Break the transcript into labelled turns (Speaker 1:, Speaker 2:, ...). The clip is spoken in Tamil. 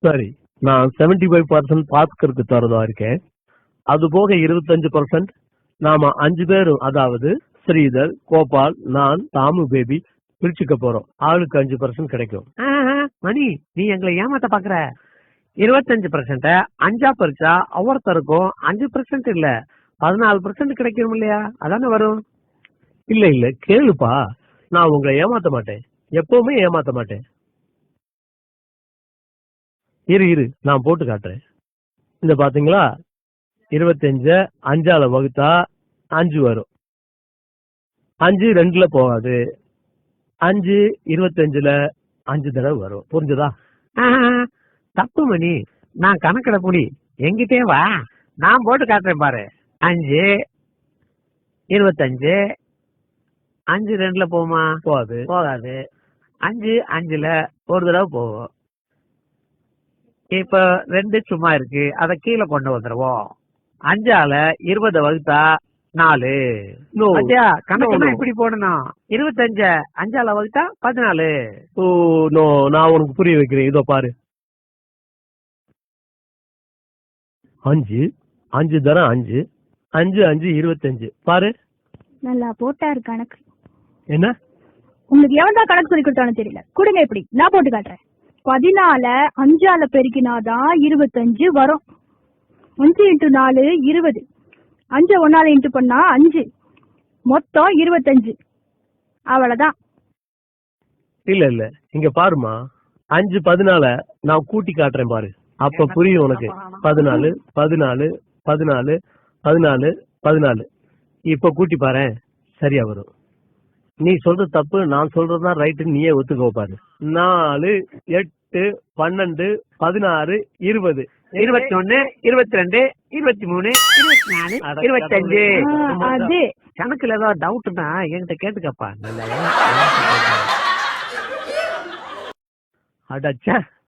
Speaker 1: சரி, நான் 75% பாஸ்கருக்கு தரதா இருக்கேன். அது போக 25% நாம 5 பேரும், அதாவது ஸ்ரீதர், கோபால், நான், தாமு பேபி பிரிச்சுக்க போறோம். ஆளுக்கு 5% கிடைக்கும்.
Speaker 2: மணி, நீ எங்களை ஏமாத்த பாக்குற. 25% 5ஆ பறிச்சா ஒவ்வொருத்தருக்கும் 5% இல்ல 14% கிடைக்கும் இல்லையா? அதானே வரும்.
Speaker 1: இல்ல இல்ல, கேளுப்பா, நான் உங்களை ஏமாத்த மாட்டேன், எப்பவுமே ஏமாத்த மாட்டேன். இரு நான் போட்டு காட்டுறேன். இந்த பாத்தீங்களா, 25 5ஆல வகுத்தா 5 வரும். 5 2ல போகாது. 5 25ல 5 தடவை வரும். புரிஞ்சுதா?
Speaker 2: தப்பு மணி, நான் கணக்கிட புடி, எங்கிட்டே வா, நான் போட்டு காட்டுறேன் பாரு. 5 25 5 2ல போகுமா?
Speaker 1: போகாது.
Speaker 2: 5 5ல ஒரு தடவை போகும். இப்ப 2 சும்மா இருக்கு, அத கீழே கொண்டு வந்துருவோம். 5ஆல 20 வகுத்தா 4. கணக்கு இப்படி போடணும். 25 5ஆல வகுத்தா 14.
Speaker 1: ஓ நோ, நான் உனக்கு புரிய வைக்கிறேன். இதோ பாரு, 5 5 தரம் 5 5 5 25. பாரு,
Speaker 3: நல்லா போட்டாரு கணக்கு.
Speaker 1: என்ன
Speaker 3: உங்களுக்கு எவன் தான் கணக்கு சொல்லி கொடுத்தானு தெரியல. கொடுங்க, எப்படி நான் போட்டு காட்டுறேன். 14 5ஆல பெருக்கினாதான் 25 வரும். 5 × 4 20. 5 1ஆல இன்ட்டு பண்ணா 5, மொத்தம் 25. அவ்வளவுதான்.
Speaker 1: இல்ல இல்ல, இங்க பாருமா, 5 14 நான் கூட்டி காட்டுறேன் பாரு, அப்ப புரியும் உனக்கு. 14 14 14 14 14. இப்ப கூட்டி பாரு, சரியா வரும். நீ சொல்றது தப்பு, நான் சொல்றதுதான் ரைட்டு, நீயே ஒத்துக்கோ பாரு. 4 8 12 16 20
Speaker 2: 21 22 23 24 25.
Speaker 3: அது
Speaker 2: கணக்குல ஏதாவது டவுட்னா என்கிட்ட கேட்டுக்கப்பா.
Speaker 1: அடச்சா,